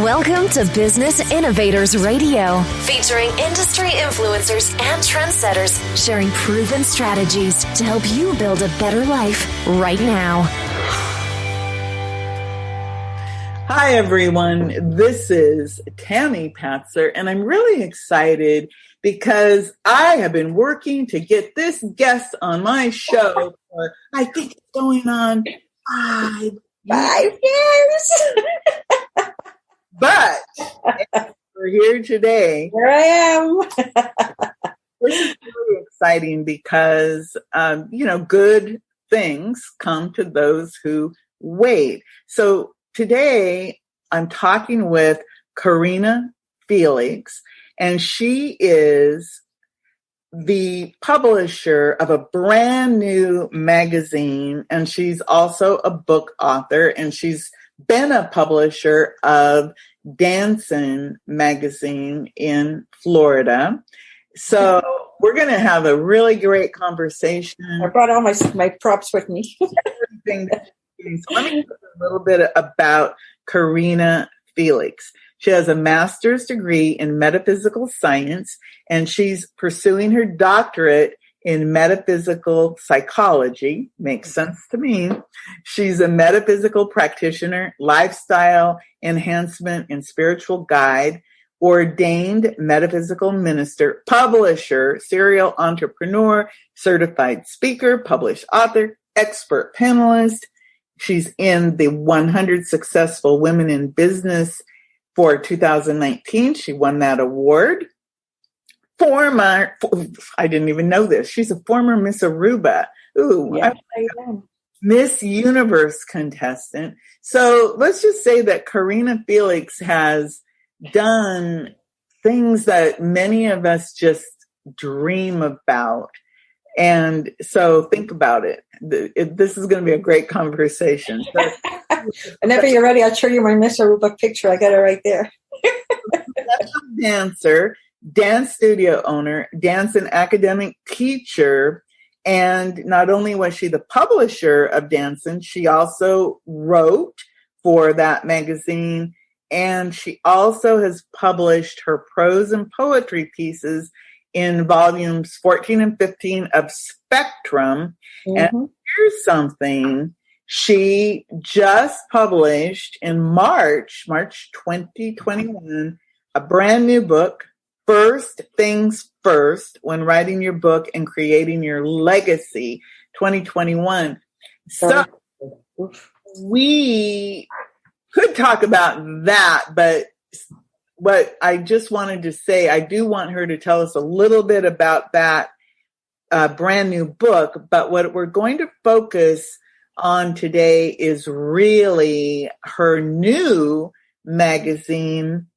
Welcome to Business Innovators Radio, featuring industry influencers and trendsetters sharing proven strategies to help you build a better life right now. Hi, everyone. This is Tammy Patzer, and I'm really excited because I have been working to get this guest on my show for, I think it's going on 5 years. But we're here today. Here I am. This is really exciting because, good things come to those who wait. So today I'm talking with Karina Felix, and she is the publisher of a brand new magazine, and she's also a book author, and she's been a publisher of Dancing magazine in Florida. So we're going to have a really great conversation. I brought all my props with me. So let me talk a little bit about Karina Felix. She has a master's degree in metaphysical science, and she's pursuing her doctorate in metaphysical psychology. Makes sense to me. She's a metaphysical practitioner, lifestyle enhancement and spiritual guide, ordained metaphysical minister, publisher, serial entrepreneur, certified speaker, published author, expert panelist. She's in the 100 Successful Women in Business for 2019. She won that award. I didn't even know this. She's a former Miss Aruba. Miss Universe contestant. So let's just say that Karina Felix has done things that many of us just dream about. And so think about it. This is going to be a great conversation. So, whenever you're ready, I'll show you my Miss Aruba picture. I got it right there. Dancer, dance studio owner, dance and academic teacher. And not only was she the publisher of Dancing, she also wrote for that magazine. And she also has published her prose and poetry pieces in volumes 14 and 15 of Spectrum. Mm-hmm. And here's something she just published in March 2021, a brand new book, First Things First, when writing your book and creating your legacy, 2021. So we could talk about that, but what I just wanted to say, I do want her to tell us a little bit about that brand new book, but what we're going to focus on today is really her new magazine,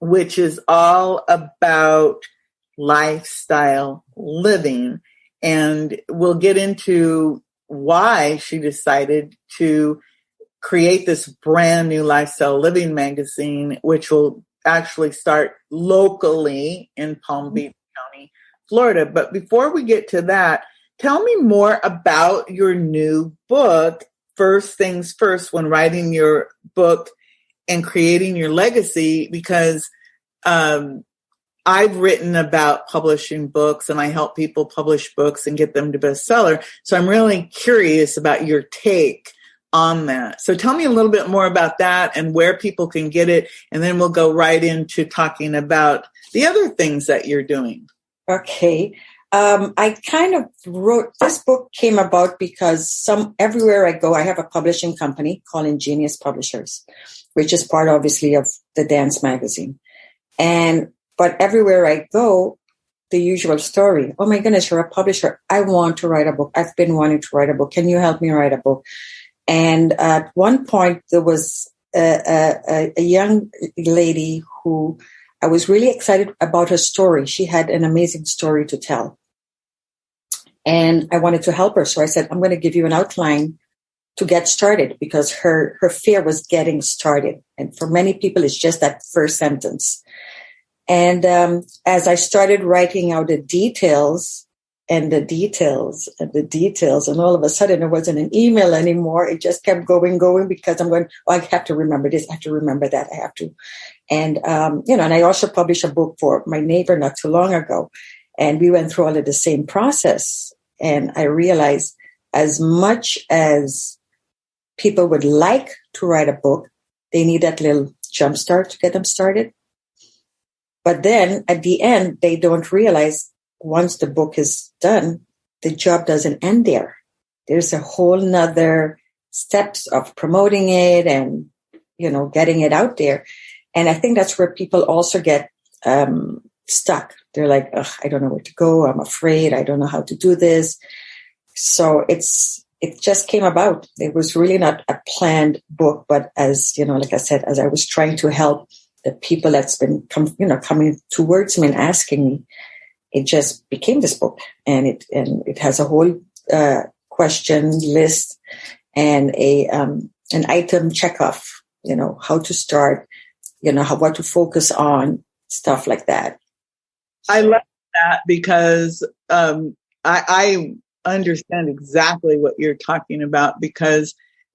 which is all about lifestyle living. And we'll get into why she decided to create this brand new lifestyle living magazine, which will actually start locally in Palm Beach County, Florida. But before we get to that, tell me more about your new book, First Things First, when writing your book and creating your legacy, because I've written about publishing books and I help people publish books and get them to bestseller. So I'm really curious about your take on that. So tell me a little bit more about that and where people can get it. And then we'll go right into talking about the other things that you're doing. Okay. I kind of wrote, this book came about because everywhere I go, I have a publishing company called Ingenious Publishers, which is part obviously of the dance magazine. But everywhere I go, the usual story. Oh my goodness, you're a publisher. I want to write a book. I've been wanting to write a book. Can you help me write a book? And at one point there was a young lady who I was really excited about her story. She had an amazing story to tell. And I wanted to help her. So I said, I'm going to give you an outline to get started, because her fear was getting started. And for many people, it's just that first sentence. And as I started writing out the details, and the details. And all of a sudden it wasn't an email anymore. It just kept going because I'm going, oh, I have to remember this. I have to remember that. I have to. And, and I also published a book for my neighbor not too long ago. And we went through all of the same process. And I realized as much as people would like to write a book, they need that little jump start to get them started. But then at the end, they don't realize once the book is done, the job doesn't end there. There's a whole nother steps of promoting it and, getting it out there. And I think that's where people also get stuck. They're like, ugh, I don't know where to go. I'm afraid. I don't know how to do this. So it just came about. It was really not a planned book, but as, like I said, as I was trying to help the people that's been coming towards me and asking me, it just became this book, and it has a whole question list and an item checkoff. How to start, what to focus on, stuff like that. I love that because I understand exactly what you're talking about, because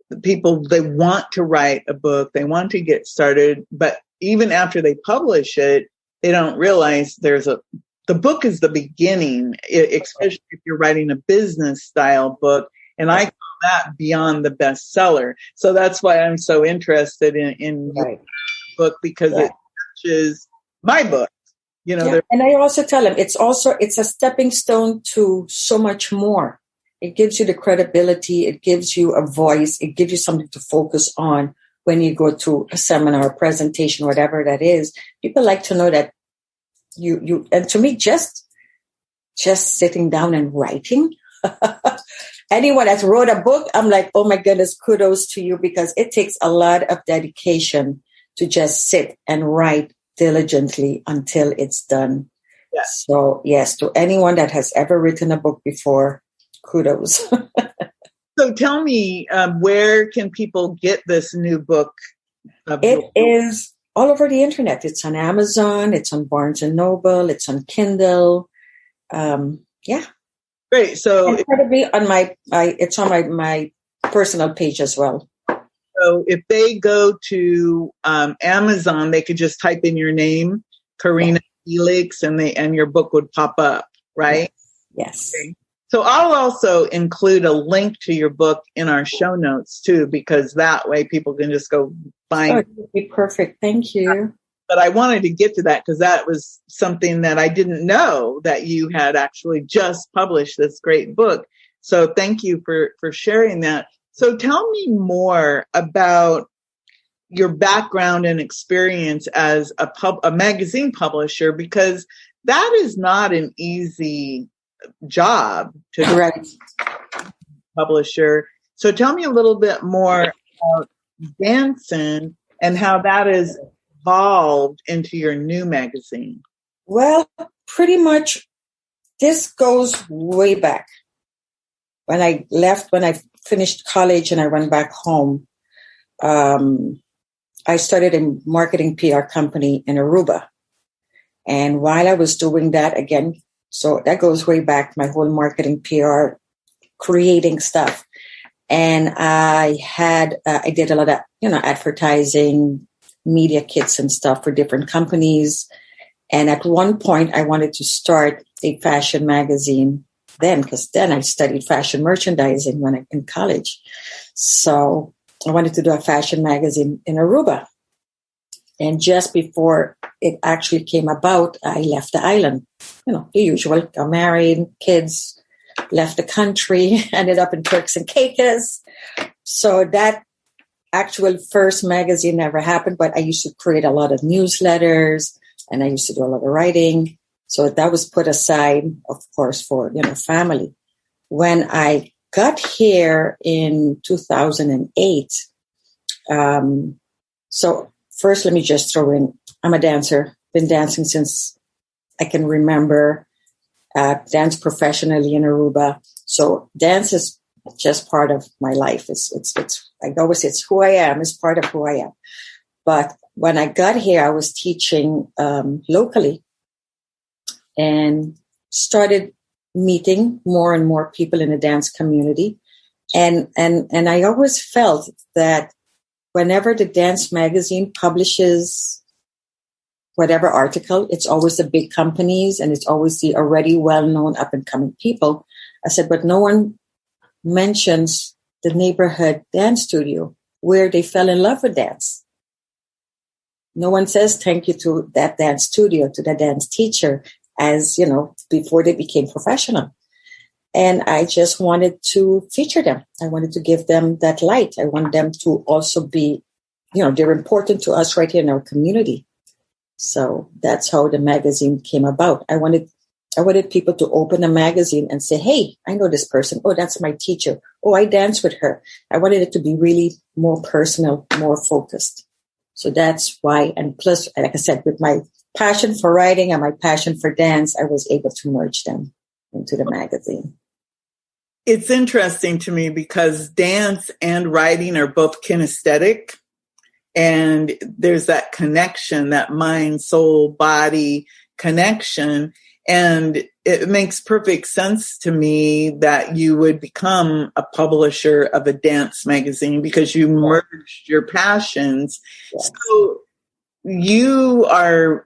the people, they want to write a book, they want to get started, but even after they publish it, they don't realize the book is the beginning, especially if you're writing a business style book. And I call that beyond the bestseller. So that's why I'm so interested in your book, because it touches my book. And I also tell them it's a stepping stone to so much more. It gives you the credibility. It gives you a voice. It gives you something to focus on when you go to a seminar, a presentation, whatever that is. People like to know that you and to me, just sitting down and writing. Anyone that's wrote a book, I'm like, oh my goodness, kudos to you, because it takes a lot of dedication to just sit and write diligently until it's done. Yes. So yes, to anyone that has ever written a book before, kudos. So tell me, where can people get this new book? It is all over the internet. It's on Amazon. It's on Barnes & Noble. It's on Kindle. Great. So it's going to be on it's on my personal page as well. So if they go to Amazon, they could just type in your name, Karina Felix, and your book would pop up, right? Yes. Okay. So I'll also include a link to your book in our show notes too, because that way people can just go find it. Would be perfect. Thank you. But I wanted to get to that because that was something that I didn't know, that you had actually just published this great book. So thank you for sharing that. So tell me more about your background and experience as a magazine publisher, because that is not an easy job to be publisher. So tell me a little bit more about Danson and how that is evolved into your new magazine. Well, pretty much this goes way back. When I finished college and I went back home, I started a marketing PR company in Aruba. And while I was doing that, again, so that goes way back, my whole marketing PR, creating stuff. And I did a lot of, advertising, media kits and stuff for different companies. And at one point I wanted to start a fashion magazine because then I studied fashion merchandising when in college. So I wanted to do a fashion magazine in Aruba. And just before it actually came about, I left the island. The usual, got married, kids, left the country, ended up in Turks and Caicos. So that actual first magazine never happened, but I used to create a lot of newsletters and I used to do a lot of writing. So that was put aside, of course, for, family. When I got here in 2008, so first let me just throw in, I'm a dancer, been dancing since I can remember, dance professionally in Aruba. So dance is just part of my life. It's I always say it's who I am, it's part of who I am. But when I got here, I was teaching locally and started meeting more and more people in the dance community. And I always felt that whenever the dance magazine publishes whatever article, it's always the big companies and it's always the already well-known up-and-coming people. I said, but no one mentions the neighborhood dance studio where they fell in love with dance. No one says thank you to that dance studio, to the dance teacher, as, before they became professional. And I just wanted to feature them. I wanted to give them that light. I want them to also be, they're important to us right here in our community. So that's how the magazine came about. I wanted people to open a magazine and say, hey, I know this person. Oh, that's my teacher. Oh, I dance with her. I wanted it to be really more personal, more focused. So that's why. And plus, like I said, with my passion for writing and my passion for dance, I was able to merge them into the magazine. It's interesting to me because dance and writing are both kinesthetic. And there's that connection, that mind, soul, body connection. And it makes perfect sense to me that you would become a publisher of a dance magazine because you merged your passions. Yeah. So you are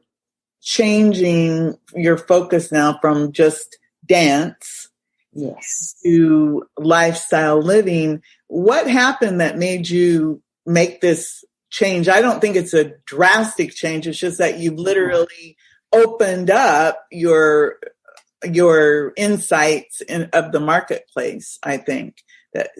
changing your focus now from just dance to lifestyle living. What happened that made you make this change? I don't think it's a drastic change. It's just that you've literally opened up your insights of the marketplace, I think,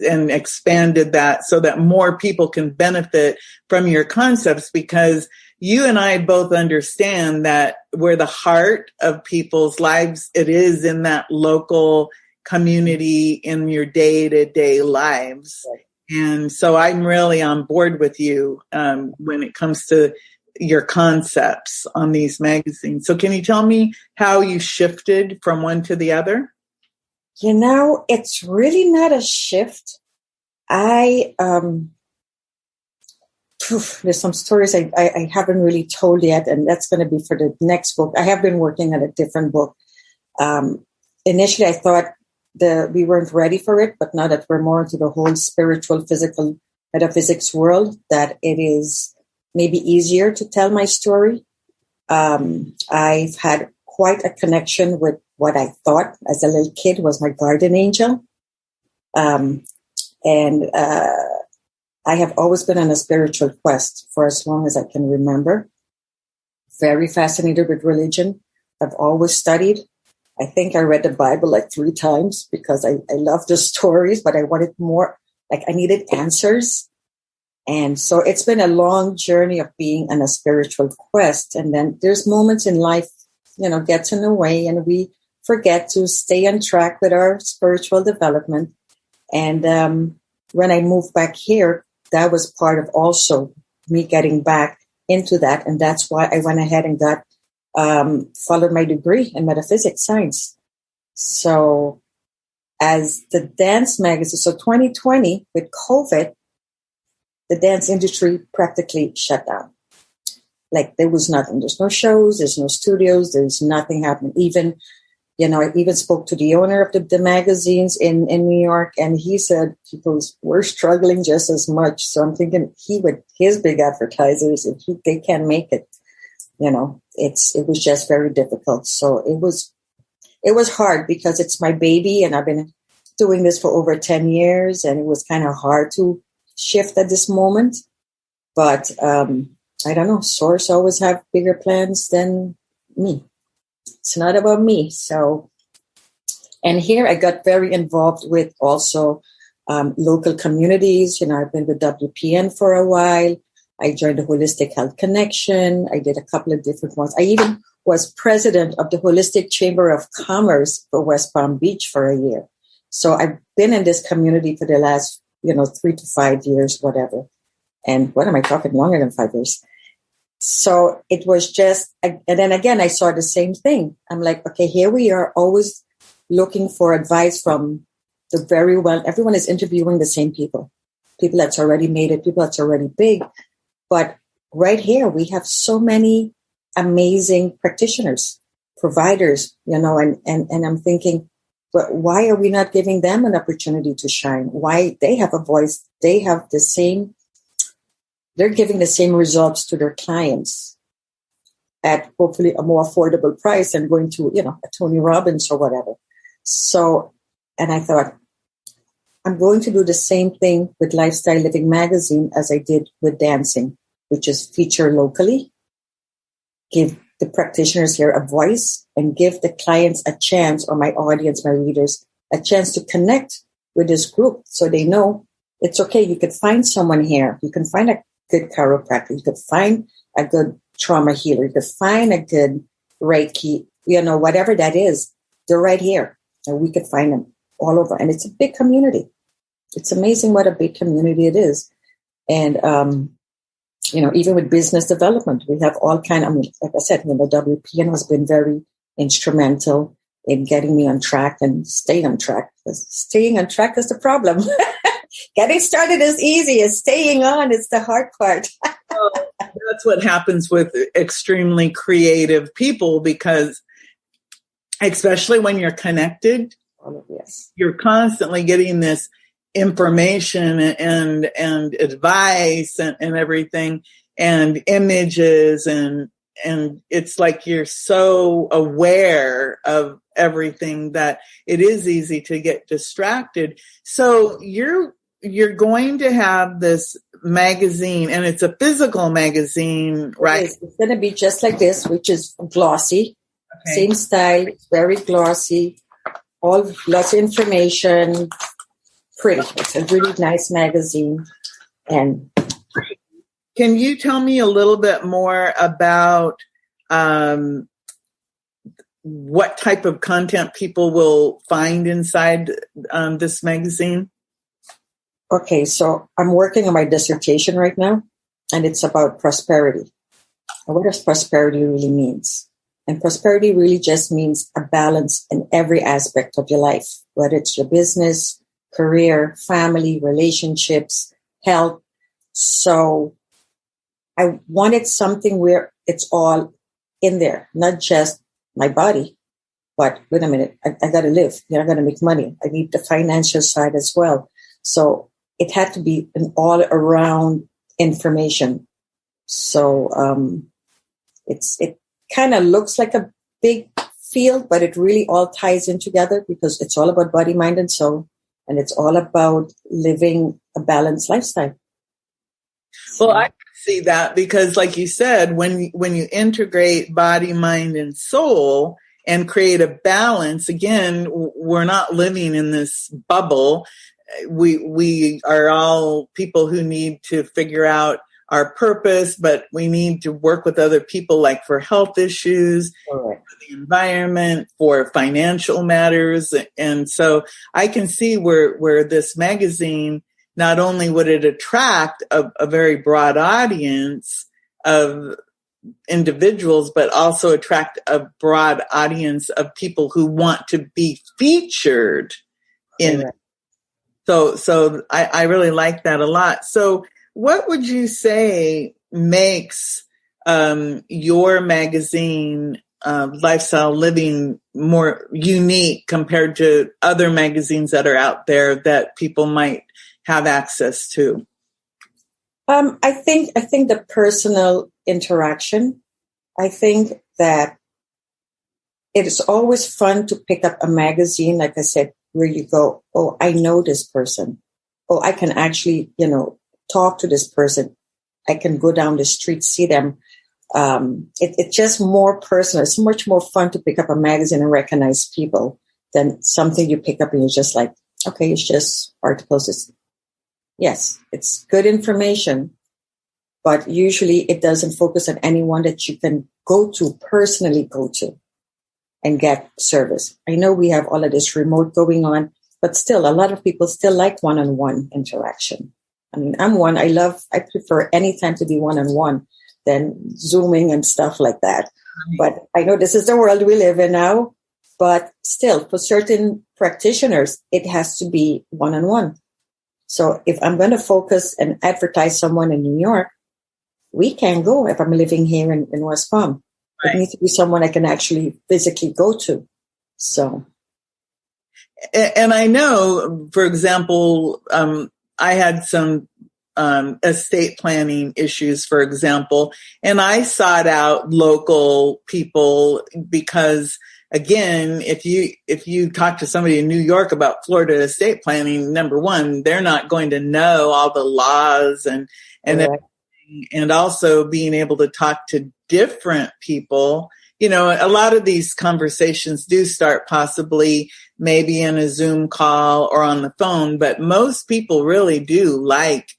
and expanded that so that more people can benefit from your concepts, because you and I both understand that where the heart of people's lives, it is in that local community, in your day-to-day lives. Right. And so I'm really on board with you when it comes to your concepts on these magazines. So can you tell me how you shifted from one to the other? It's really not a shift. There's some stories I haven't really told yet, and that's going to be for the next book. I have been working on a different book. Initially, I thought we weren't ready for it, but now that we're more into the whole spiritual, physical, metaphysics world, that it is maybe easier to tell my story. I've had quite a connection with what I thought as a little kid was my guardian angel. And I have always been on a spiritual quest for as long as I can remember. Very fascinated with religion. I've always studied. I think I read the Bible like 3 times because I love the stories, but I wanted more, like I needed answers. And so it's been a long journey of being on a spiritual quest. And then there's moments in life, gets in the way and we forget to stay on track with our spiritual development. And when I moved back here, that was part of also me getting back into that. And that's why I went ahead and followed my degree in metaphysics science. So as the dance magazine, so 2020 with COVID, the dance industry practically shut down. Like there was nothing. There's no shows, there's no studios, there's nothing happening. Even, I even spoke to the owner of the magazines in New York, and he said people were struggling just as much. So I'm thinking with his big advertisers, if they can't make it, it was just very difficult. So it was hard because it's my baby and I've been doing this for over 10 years and it was kind of hard to shift at this moment. But I don't know, Source always have bigger plans than me. It's not about me. So, and here I got very involved with also local communities. I've been with WPN for a while. I joined the Holistic Health Connection. I did a couple of different ones. I even was president of the Holistic Chamber of Commerce for West Palm Beach for a year. So I've been in this community for the last, 3 to 5 years, whatever. And what am I talking, longer than 5 years? So it was just, and then again, I saw the same thing. I'm like, okay, here we are always looking for advice from the very well. Everyone is interviewing the same people that's already made it, people that's already big. But right here, we have so many amazing practitioners, providers, and I'm thinking, But why are we not giving them an opportunity to shine? Why they have a voice? They have the same, they're giving the same results to their clients at hopefully a more affordable price than going to, a Tony Robbins or whatever. So, and I thought, I'm going to do the same thing with Lifestyle Living Magazine as I did with dancing, which is feature locally, give the practitioners here a voice, and give the clients a chance, or my audience, my readers, a chance to connect with this group so they know it's okay. You could find someone here. You can find a good chiropractor. You could find a good trauma healer. You could find a good Reiki, whatever that is. They're right here. And we could find them all over. And it's a big community. It's amazing what a big community it is. And, even with business development, we have all like I said, WPN has been very instrumental in getting me on track and staying on track. Because staying on track is the problem. Getting started is easy. It's staying on is the hard part. Well, that's what happens with extremely creative people, because especially when you're connected, yes, you're constantly getting this information and advice and everything, and images, and it's like you're so aware of everything that it is easy to get distracted. So you're going to have this magazine, and it's a physical magazine, right? It's going to be just like this, which is glossy. Okay. Same style, very glossy, lots of information, pretty. It's a really nice magazine. And can you tell me a little bit more about what type of content people will find inside this magazine? Okay, so I'm working on my dissertation right now, and it's about prosperity. And what does prosperity really means? And prosperity really just means a balance in every aspect of your life, whether it's your business, career, family, relationships, health. So I wanted something where it's all in there, not just my body, but wait a minute, I got to live. I got to make money. I need the financial side as well. So it had to be an all-around information. So it kind of looks like a big field, but it really all ties in together, because it's all about body, mind, and soul, and it's all about living a balanced lifestyle. Well, I can see that, because like you said, when you integrate body, mind, and soul and create a balance, again, we're not living in this bubble. We are all people who need to figure out our purpose, but we need to work with other people, like for health issues, for the environment, for financial matters. And so I can see where this magazine, not only would it attract a very broad audience of individuals, but also attract a broad audience of people who want to be featured in it. So I really like that a lot. So what would you say makes your magazine, Lifestyle Living, more unique compared to other magazines that are out there that people might have access to? I think the personal interaction. I think that it is always fun to pick up a magazine, like I said, where you go, oh, I know this person. Oh, I can actually, talk to this person. I can go down the street, see them. It's just more personal. It's much more fun to pick up a magazine and recognize people than something you pick up and you're just like, okay, it's just articles. Yes, it's good information, but usually it doesn't focus on anyone that you can personally go to and get service. I know we have all of this remote going on, but still a lot of people still like one-on-one interaction. I mean, I prefer any time to be one-on-one than Zooming and stuff like that. But I know this is the world we live in now, but still for certain practitioners, it has to be one-on-one. So if I'm going to focus and advertise someone in New York, we can go if I'm living here in West Palm. Right. It needs to be someone I can actually physically go to. So, And I know, for example, I had some estate planning issues, for example, and I sought out local people because, again, if you talk to somebody in New York about Florida estate planning, number one, they're not going to know all the laws and also being able to talk to different people. You know, a lot of these conversations do start possibly maybe in a Zoom call or on the phone, but most people really do like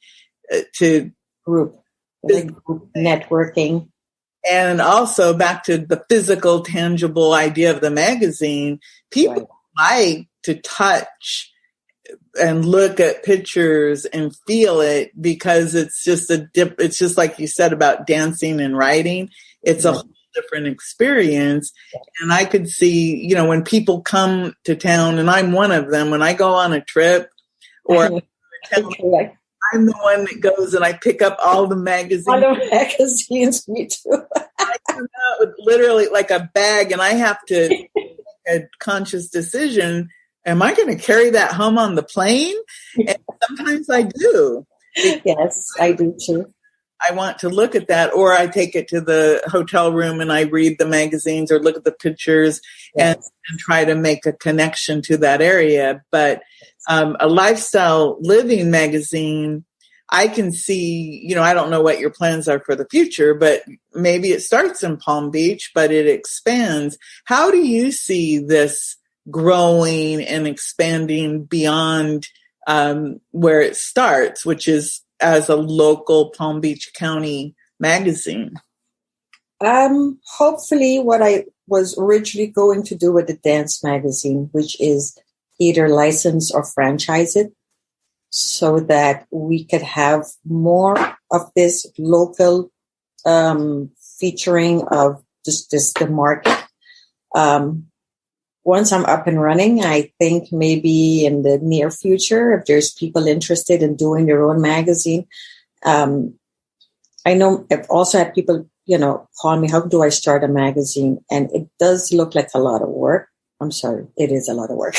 to group networking. And also back to the physical, tangible idea of the magazine, people like to touch and look at pictures and feel it, because it's just it's just like you said about dancing and writing. It's a whole different experience. And I could see, you know, when people come to town, and I'm one of them, when I go on a trip or I'm the one that goes and I pick up all the magazines. All the magazines, me too. I come out with literally like a bag, and I have to make a conscious decision. Am I going to carry that home on the plane? And sometimes I do. Yes, I do too. I want to look at that, or I take it to the hotel room and I read the magazines or look at the pictures and try to make a connection to that area. But a lifestyle living magazine, I can see, you know, I don't know what your plans are for the future, but maybe it starts in Palm Beach, but it expands. How do you see this growing and expanding beyond where it starts, which is as a local Palm Beach County magazine? Hopefully what I was originally going to do with the dance magazine, which is either license or franchise it, so that we could have more of this local featuring of just the market. Once I'm up and running, I think maybe in the near future, if there's people interested in doing their own magazine, I know I've also had people, you know, call me, how do I start a magazine? And it does look like a lot of work. I'm sorry, it is a lot of work.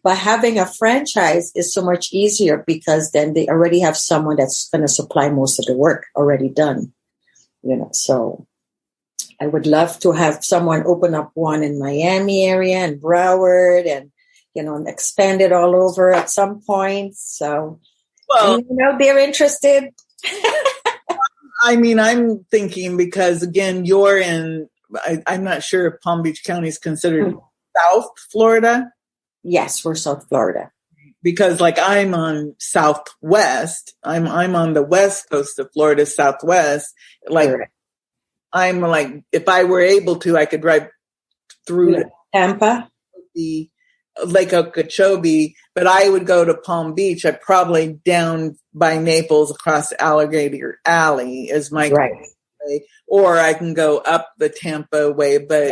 But having a franchise is so much easier, because then they already have someone that's going to supply most of the work already done, you know. So I would love to have someone open up one in Miami area and Broward, and, you know, and expand it all over at some point. So, well, you know, they're interested. I mean, I'm thinking, because again, you're in, I'm not sure if Palm Beach County is considered South Florida. Yes, we're South Florida. Because like I'm on Southwest, I'm on the west coast of Florida, Southwest. Like I'm like, if I were able to, I could drive through Tampa, the Lake Okeechobee, but I would go to Palm Beach. I'd probably down by Naples across Alligator Alley is my way, or I can go up the Tampa way. But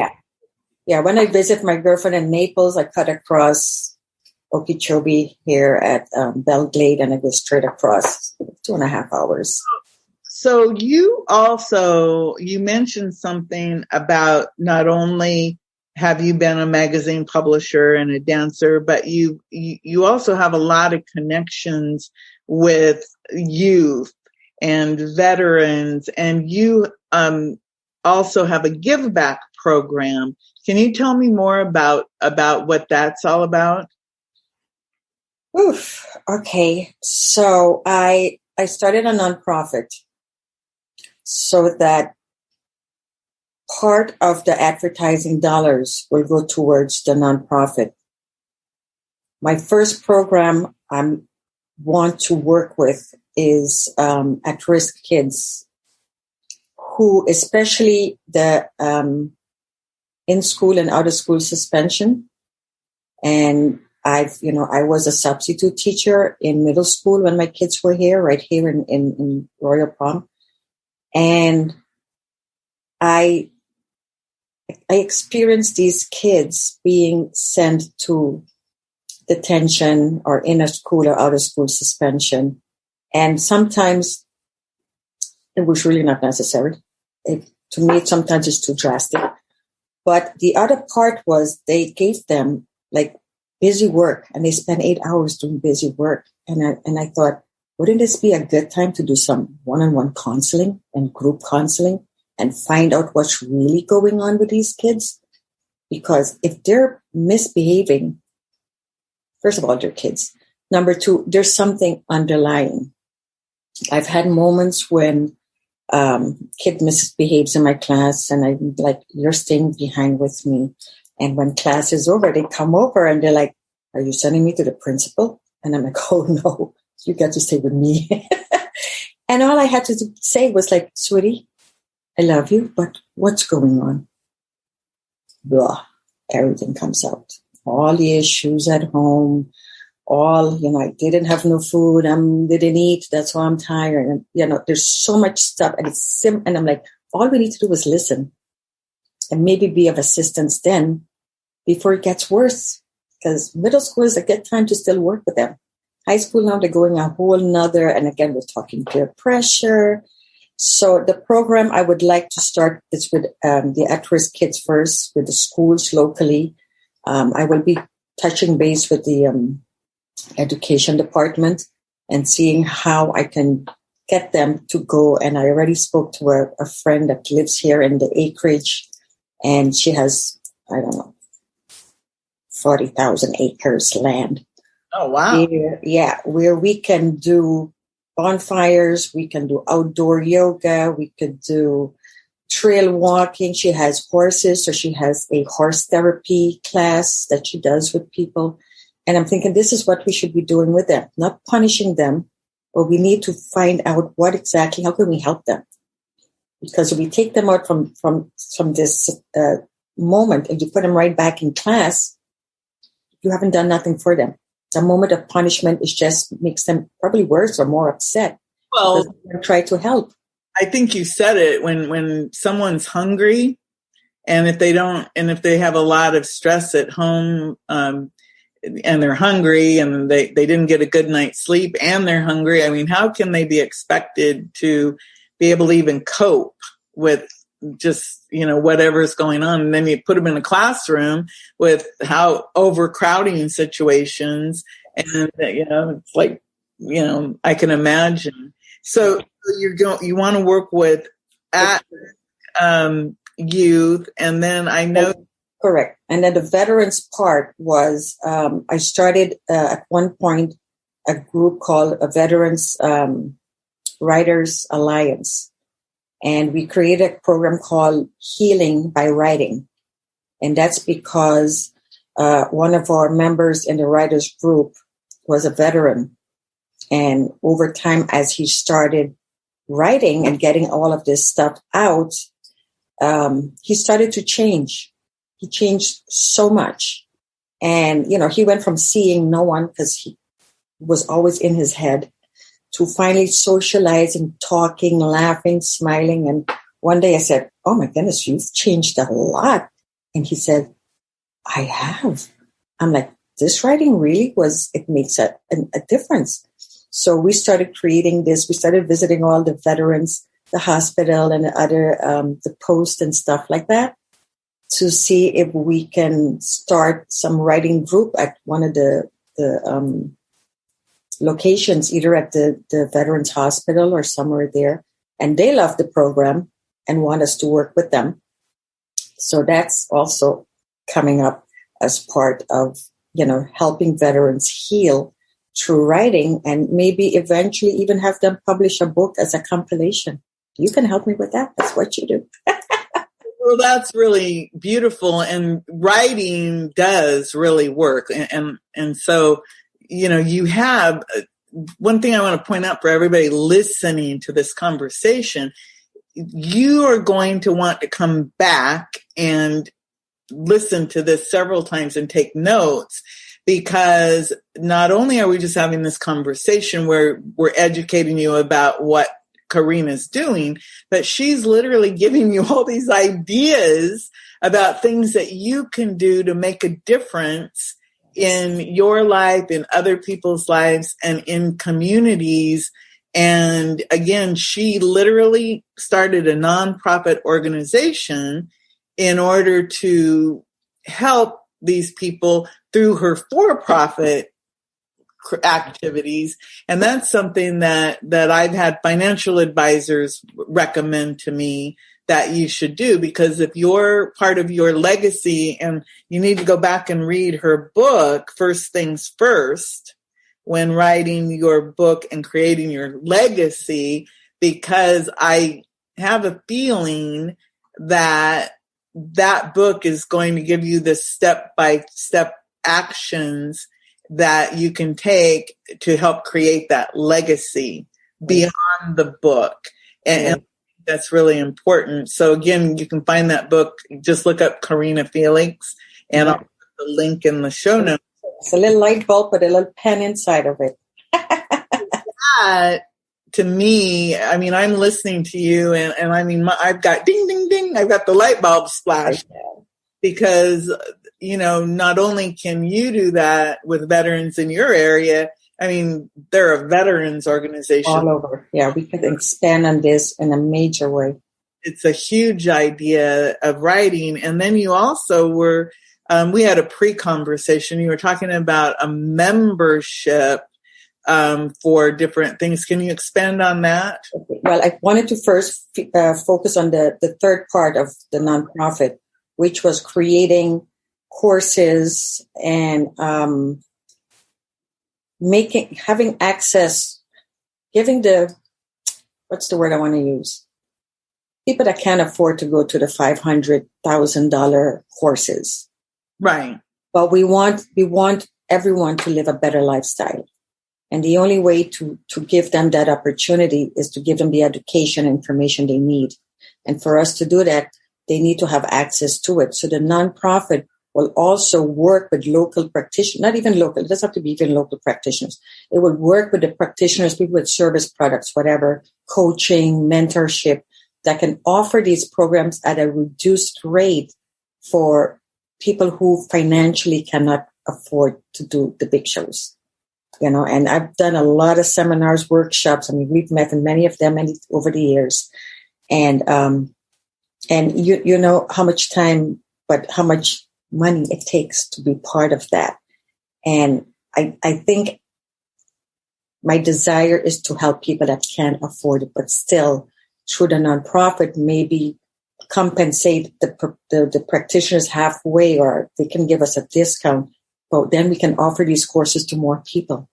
yeah, when I visit my girlfriend in Naples, I cut across Okeechobee here at Belglade, and I go straight across 2.5 hours. So you mentioned something about not only have you been a magazine publisher and a dancer, but you also have a lot of connections with youth and veterans, and you also have a give back program. Can you tell me more about what that's all about? Okay. So I started a nonprofit so that part of the advertising dollars will go towards the nonprofit. My first program I want to work with is at-risk kids who, especially the in-school and out-of-school suspension. And I was a substitute teacher in middle school when my kids were here, right here in Royal Palm. And I experienced these kids being sent to detention or in a school or out of school suspension. And sometimes it was really not necessary. To me, sometimes it's too drastic. But the other part was they gave them like busy work, and they spent 8 hours doing busy work. And I thought, wouldn't this be a good time to do some one-on-one counseling and group counseling and find out what's really going on with these kids? Because if they're misbehaving, first of all, they're kids. Number two, there's something underlying. I've had moments when kid misbehaves in my class, and I'm like, you're staying behind with me. And when class is over, they come over and they're like, are you sending me to the principal? And I'm like, oh no, you got to stay with me. And all I had to say was like, sweetie, I love you, but what's going on? Blah, everything comes out. All the issues at home, I didn't have no food. Didn't eat. That's why I'm tired. And, there's so much stuff, and it's and I'm like, all we need to do is listen and maybe be of assistance then before it gets worse. Because middle school is a good time to still work with them. High school now, they're going a whole nother, and again, we're talking peer pressure. So the program I would like to start is with the at-risk kids first, with the schools locally. I will be touching base with the education department and seeing how I can get them to go. And I already spoke to a friend that lives here in the acreage, and she has, 40,000 acres land. Oh, wow. Where we can do bonfires, we can do outdoor yoga, we could do trail walking. She has horses, so she has a horse therapy class that she does with people. And I'm thinking this is what we should be doing with them, not punishing them, but we need to find out how can we help them? Because if we take them out from this moment and you put them right back in class, you haven't done nothing for them. The moment of punishment makes them probably worse or more upset. Well, try to help. I think you said it when someone's hungry, and if they have a lot of stress at home, and they're hungry and they didn't get a good night's sleep and they're hungry, I mean, how can they be expected to be able to even cope with just, whatever's going on? And then you put them in a classroom with how overcrowding situations, and, it's like, I can imagine. So you want to work with youth, and then I know. Correct. And then the veterans part was, I started at one point a group called a Veterans Writers Alliance. And we created a program called Healing by Writing. And that's because one of our members in the writers group was a veteran. And over time, as he started writing and getting all of this stuff out, he started to change. He changed so much. And, he went from seeing no one because he was always in his head to finally socializing, talking, laughing, smiling. And one day I said, oh my goodness, you've changed a lot. And he said, I have. I'm like, this writing really it makes a difference. So we started creating this. We started visiting all the veterans, the hospital and the other, the post and stuff like that, to see if we can start some writing group at one of the locations, either at the Veterans Hospital or somewhere there. And they love the program and want us to work with them. So that's also coming up as part of, helping veterans heal through writing, and maybe eventually even have them publish a book as a compilation. You can help me with that. That's what you do. Well, that's really beautiful. And writing does really work. And so, you have one thing I want to point out for everybody listening to this conversation. You are going to want to come back and listen to this several times and take notes, because not only are we just having this conversation where we're educating you about what Karina's doing, but she's literally giving you all these ideas about things that you can do to make a difference in your life, in other people's lives, and in communities. And again, she literally started a nonprofit organization in order to help these people through her for-profit activities. And that's something that I've had financial advisors recommend to me that you should do, because if you're part of your legacy, and you need to go back and read her book, First Things First, when writing your book and creating your legacy, because I have a feeling that book is going to give you the step-by-step actions that you can take to help create that legacy beyond the book. And that's really important. So again, you can find that book. Just look up Karina Felix, and I'll put the link in the show notes. It's a little light bulb with a little pen inside of it. That, to me, I mean, I'm listening to you, and I mean, I've got ding, ding, ding. I've got the light bulb splash, because, you know, not only can you do that with veterans in your area, I mean, there are veterans organizations all over. Yeah, we could expand on this in a major way. It's a huge idea of writing. And then you also were, we had a pre-conversation. You were talking about a membership for different things. Can you expand on that? Well, I wanted to first focus on the third part of the nonprofit, which was creating courses and having access, giving what's the word I want to use? People that can't afford to go to the $500,000 courses. Right. But we want everyone to live a better lifestyle. And the only way to give them that opportunity is to give them the education and information they need. And for us to do that, they need to have access to it. So the nonprofit will also work with local practitioners, not even local, it doesn't have to be even local practitioners. It will work with the practitioners, people with service products, whatever, coaching, mentorship, that can offer these programs at a reduced rate for people who financially cannot afford to do the big shows. You know, and I've done a lot of seminars, workshops. I mean, we've met in many of them over the years. And you know how much time, but how much money it takes to be part of that. And I think my desire is to help people that can't afford it, but still through the nonprofit, maybe compensate the practitioners halfway, or they can give us a discount. But then we can offer these courses to more people,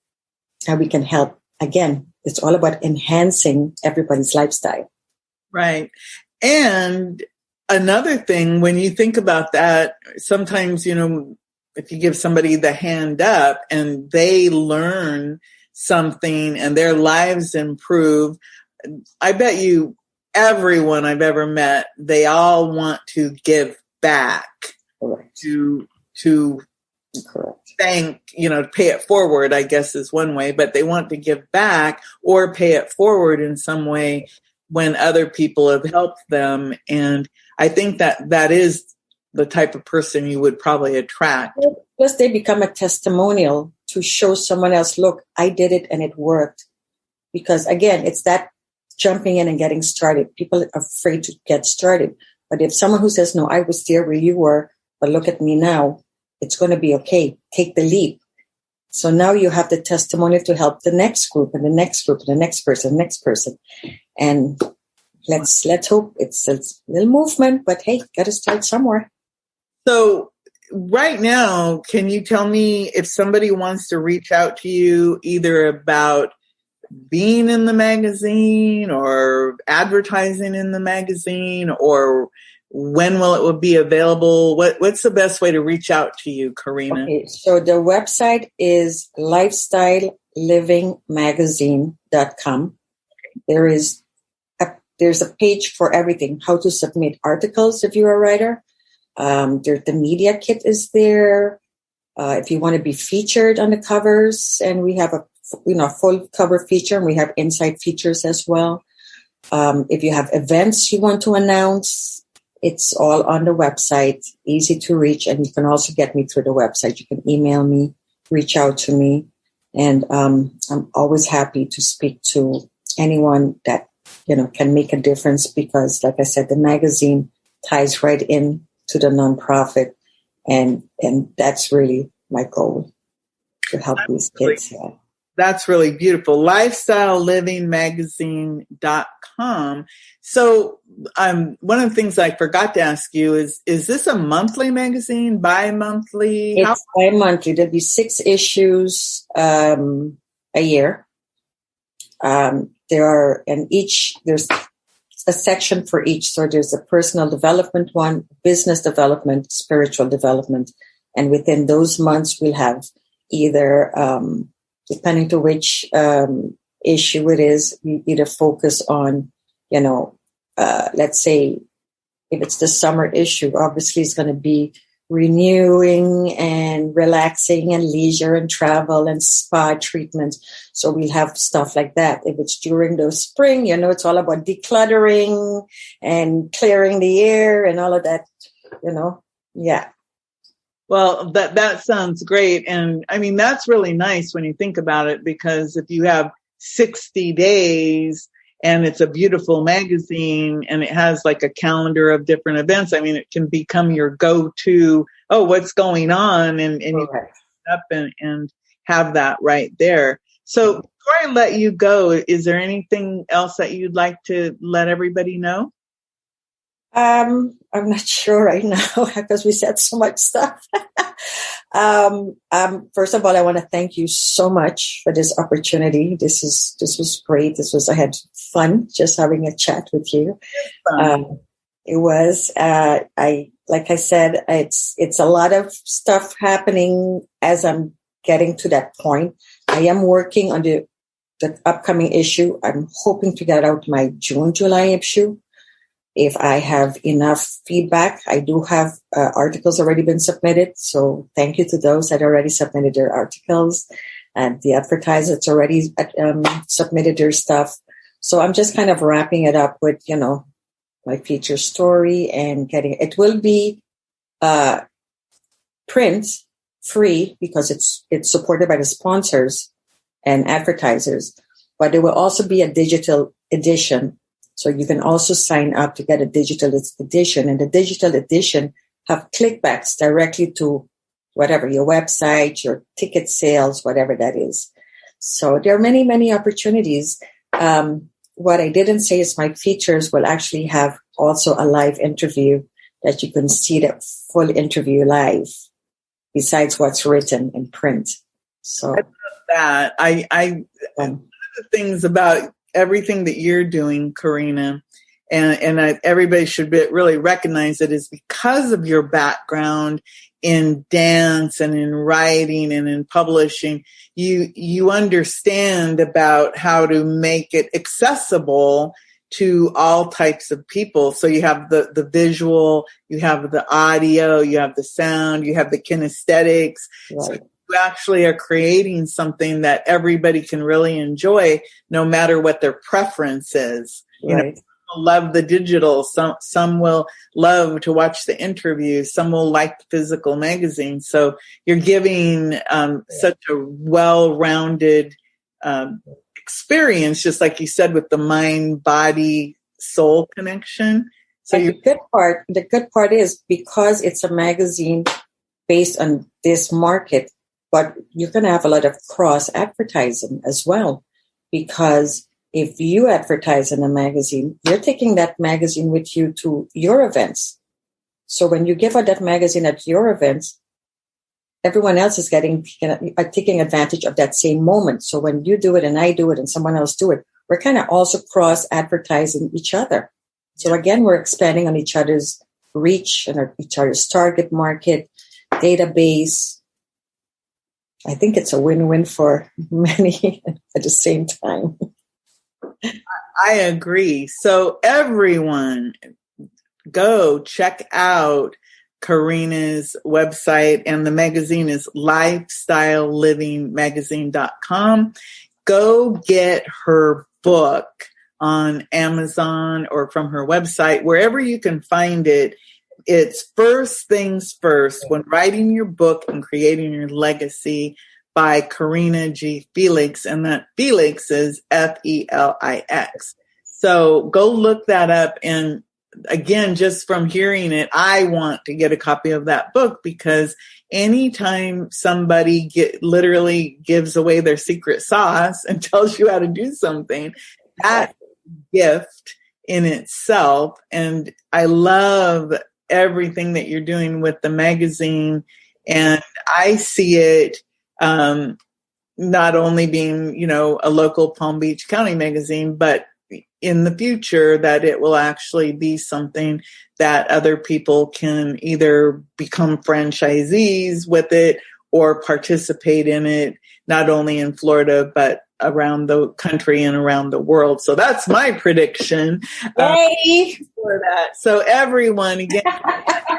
and we can help. Again, it's all about enhancing everybody's lifestyle. Right. And another thing, when you think about that, sometimes, you know, if you give somebody the hand up and they learn something and their lives improve, I bet you everyone I've ever met, they all want to give back. Correct. to Correct. Thank, you know, pay it forward, I guess is one way, but they want to give back or pay it forward in some way when other people have helped them. And I think that is the type of person you would probably attract. Plus, they become a testimonial to show someone else, look, I did it and it worked. Because again, it's that jumping in and getting started. People are afraid to get started. But if someone who says, no, I was there where you were, but look at me now, it's going to be okay. Take the leap. So now you have the testimonial to help the next group and the next group and the next person. And let's hope it's a little movement, but hey, got to start somewhere. So right now, can you tell me if somebody wants to reach out to you either about being in the magazine or advertising in the magazine, or when will it be available? What's the best way to reach out to you, Karina? Okay, so the website is lifestylelivingmagazine.com. There's a page for everything, how to submit articles if you're a writer. The media kit is there. If you want to be featured on the covers, and we have a full cover feature, and we have inside features as well. If you have events you want to announce, it's all on the website, easy to reach, and you can also get me through the website. You can email me, reach out to me, and I'm always happy to speak to anyone that can make a difference, because, like I said, the magazine ties right in to the nonprofit. And that's really my goal, to help these kids. Yeah. That's really beautiful. LifestyleLivingMagazine.com. So one of the things I forgot to ask you is this a monthly magazine, bi-monthly? It's bi-monthly. There'll be 6 issues a year. There's a section for each. So there's a personal development one, business development, spiritual development. And within those months, we'll have either, depending to which issue it is, we either focus on, let's say if it's the summer issue, obviously it's going to be renewing and relaxing and leisure and travel and spa treatment. So we'll have stuff like that. If it's during the spring, it's all about decluttering and clearing the air and all of that, Yeah. Well, that sounds great. And I mean, that's really nice when you think about it, because if you have 60 days and it's a beautiful magazine and it has like a calendar of different events, I mean, it can become your go-to, what's going on? And you can up and have that right there. So before I let you go, is there anything else that you'd like to let everybody know? I'm not sure right now because we said so much stuff. First of all, I want to thank you so much for this opportunity. This was great. I had fun just having a chat with you. It was, like I said, it's a lot of stuff happening as I'm getting to that point. I am working on the upcoming issue. I'm hoping to get out my June, July issue. If I have enough feedback, I do have articles already been submitted. So thank you to those that already submitted their articles, and the advertisers already submitted their stuff. So I'm just kind of wrapping it up with, my feature story and it will be print free because it's supported by the sponsors and advertisers, but there will also be a digital edition. So you can also sign up to get a digital edition, and the digital edition have clickbacks directly to whatever, your website, your ticket sales, whatever that is. So there are many, many opportunities. What I didn't say is my features will actually have also a live interview that you can see the full interview live besides what's written in print. So I love that. One of the things about everything that you're doing, Karina, and everybody should really recognize it, is because of your background in dance and in writing and in publishing, you understand about how to make it accessible to all types of people. So you have the visual, you have the audio, you have the sound, you have the kinesthetics. Right. So you actually are creating something that everybody can really enjoy, no matter what their preference is. Right. Some will love the digital, some will love to watch the interviews, some will like the physical magazine. So you're giving such a well-rounded experience, just like you said, with the mind, body, soul connection. So the good part is, because it's a magazine based on this market, but you're going to have a lot of cross advertising as well, because if you advertise in a magazine, you're taking that magazine with you to your events. So when you give out that magazine at your events, everyone else is taking advantage of that same moment. So when you do it and I do it and someone else do it, we're kind of also cross advertising each other. So again, we're expanding on each other's reach and each other's target market, database. I think it's a win-win for many at the same time. I agree. So everyone, go check out Karina's website, and the magazine is LifestyleLivingMagazine.com. Go get her book on Amazon or from her website, wherever you can find it. It's First Things First, When Writing Your Book and Creating Your Legacy, by Karina G. Felix, and that Felix is Felix. So go look that up. And again, just from hearing it, I want to get a copy of that book, because anytime somebody literally gives away their secret sauce and tells you how to do something, that gift in itself. And I love everything that you're doing with the magazine. And I see it not only being, a local Palm Beach County magazine, but in the future that it will actually be something that other people can either become franchisees with it or participate in it, not only in Florida, but around the country and around the world. So that's my prediction for that. So everyone, again,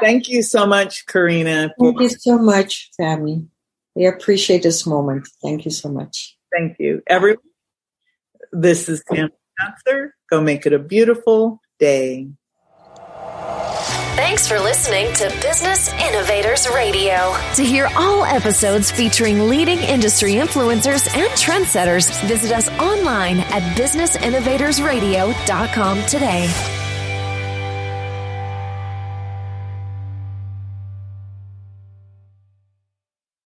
thank you so much, Karina. Thank you so much, Tammy. We appreciate this moment. Thank you so much. Thank you. Everyone, this is Tammy Spencer. Go make it a beautiful day. Thanks for listening to Business Innovators Radio. To hear all episodes featuring leading industry influencers and trendsetters, visit us online at businessinnovatorsradio.com today.